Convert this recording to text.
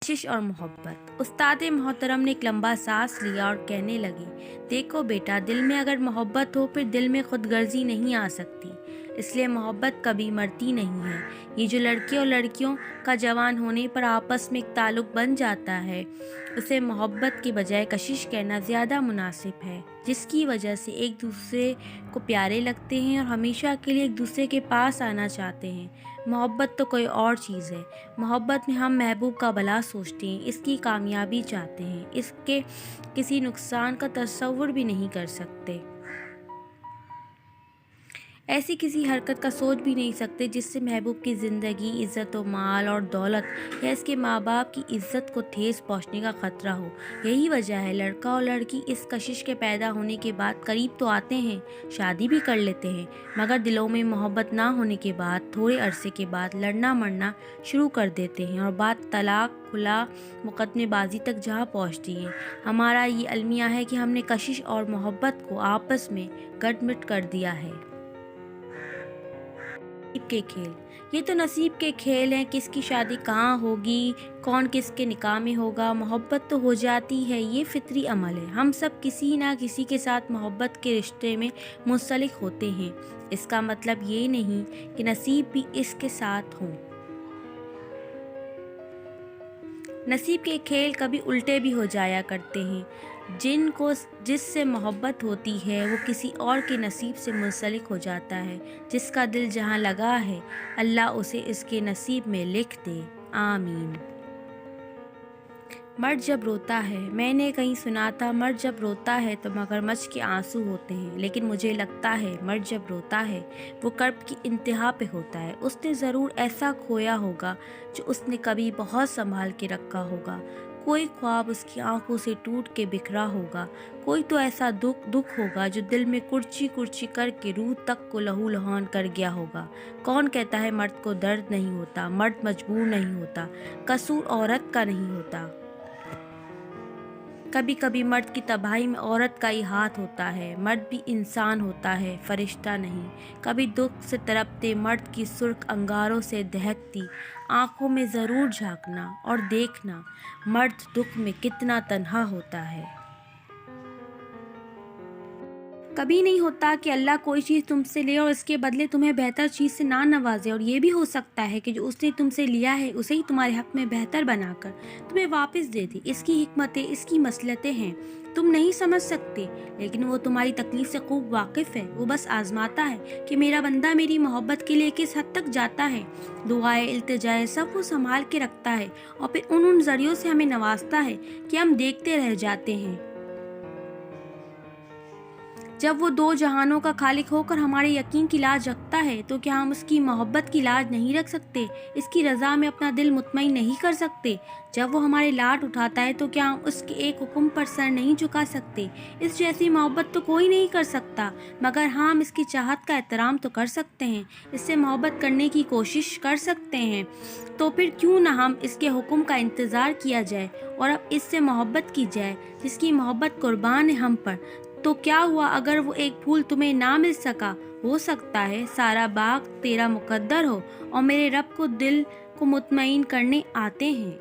कशिश और मोहब्बत। उस्ताद मोहतरम ने एक लंबा सांस लिया और कहने लगे, देखो बेटा, दिल में अगर मोहब्बत हो फिर दिल में खुदगर्जी नहीं आ सकती, इसलिए मोहब्बत कभी मरती नहीं है। ये जो लड़के और लड़कियों का जवान होने पर आपस में एक ताल्लुक बन जाता है, उसे मोहब्बत के बजाय कशिश कहना ज़्यादा मुनासिब है, जिसकी वजह से एक दूसरे को प्यारे लगते हैं और हमेशा के लिए एक दूसरे के पास आना चाहते हैं। मोहब्बत तो कोई और चीज़ है। मोहब्बत में हम महबूब का भला सोचते हैं, इसकी कामयाबी चाहते हैं, इसके किसी नुकसान का तसव्वुर भी नहीं कर सकते, ऐसी किसी हरकत का सोच भी नहीं सकते जिससे महबूब की ज़िंदगी, इज़्ज़त और माल और दौलत या इसके माँ बाप की इज़्ज़त को ठेस पहुँचने का ख़तरा हो। यही वजह है लड़का और लड़की इस कशिश के पैदा होने के बाद करीब तो आते हैं, शादी भी कर लेते हैं, मगर दिलों में मोहब्बत ना होने के बाद थोड़े अरसे के बाद लड़ना मरना शुरू कर देते हैं और बात तलाक, खुला, मुकदमेबाजी तक जा पहुँचती है। हमारा ये अलमिया है कि हमने कशिश और मोहब्बत को आपस में गटमिट कर दिया है। के खेल, ये तो नसीब के खेल हैं, किसकी शादी कहाँ होगी, कौन किसके निकाह में होगा। मोहब्बत तो हो जाती है, ये फितरी अमल है। हम सब किसी ना किसी के साथ मोहब्बत के रिश्ते में मुंसलिक होते हैं। इसका मतलब ये नहीं कि नसीब भी इसके साथ हों। नसीब के खेल कभी उल्टे भी हो जाया करते हैं। जिनको जिससे मोहब्बत होती है वो किसी और के नसीब से मुंसलिक हो जाता है। जिसका दिल जहाँ लगा है, अल्लाह उसे इसके नसीब में लिख दे, आमीन। मर्द जब रोता है, मैंने कहीं सुना था, मर्द जब रोता है तो मगरमच्छ के आंसू होते हैं, लेकिन मुझे लगता है मर्द जब रोता है वो कर्ब की इंतहा पे होता है। उसने ज़रूर ऐसा खोया होगा जो उसने कभी बहुत संभाल के रखा होगा। कोई ख्वाब उसकी आंखों से टूट के बिखरा होगा। कोई तो ऐसा दुख होगा जो दिल में कुर्ची कुर्ची करके रूह तक को लहू लुहान कर गया होगा। कौन कहता है मर्द को दर्द नहीं होता? मर्द मजबूर नहीं होता, कसूर औरत का नहीं होता। कभी कभी मर्द की तबाही में औरत का ही हाथ होता है। मर्द भी इंसान होता है, फरिश्ता नहीं। कभी दुख से तड़पते मर्द की सुर्ख अंगारों से दहकती आंखों में ज़रूर झांकना और देखना मर्द दुख में कितना तन्हा होता है। कभी नहीं होता कि अल्लाह कोई चीज़ तुमसे ले और इसके बदले तुम्हें बेहतर चीज़ से ना नवाजे, और ये भी हो सकता है कि जो उसने तुमसे लिया है उसे ही तुम्हारे हक में बेहतर बनाकर तुम्हें वापस दे दे। इसकी हिकमतें, इसकी मसलतें हैं, तुम नहीं समझ सकते, लेकिन वो तुम्हारी तकलीफ से खूब वाकिफ़ है। वो बस आजमाता है कि मेरा बंदा मेरी मोहब्बत के लिए किस हद तक जाता है। दुआएं, इल्तिजाएं सब वो संभाल के रखता है और फिर उन ज़रियों से हमें नवाजता है कि हम देखते रह जाते हैं। जब वो दो जहानों का खालिक होकर हमारे यकीन की लाज रखता है, तो क्या हम उसकी मोहब्बत की लाज नहीं रख सकते? इसकी रज़ा में अपना दिल मुतमईन नहीं कर सकते? जब वो हमारे लाड उठाता है, तो क्या हम उसके एक हुक्म पर सर नहीं झुका सकते? इस जैसी मोहब्बत तो कोई नहीं कर सकता, मगर हाँ, हम इसकी चाहत का एहतराम तो कर सकते हैं, इससे मोहब्बत करने की कोशिश कर सकते हैं। तो फिर क्यों ना हम इसके हुक्म का इंतज़ार किया जाए और अब इससे मोहब्बत की जाए जिसकी मोहब्बत कुर्बान है हम पर। तो क्या हुआ अगर वो एक फूल तुम्हें ना मिल सका? हो सकता है सारा बाग तेरा मुकद्दर हो और मेरे रब को दिल को मुतमईन करने आते हैं।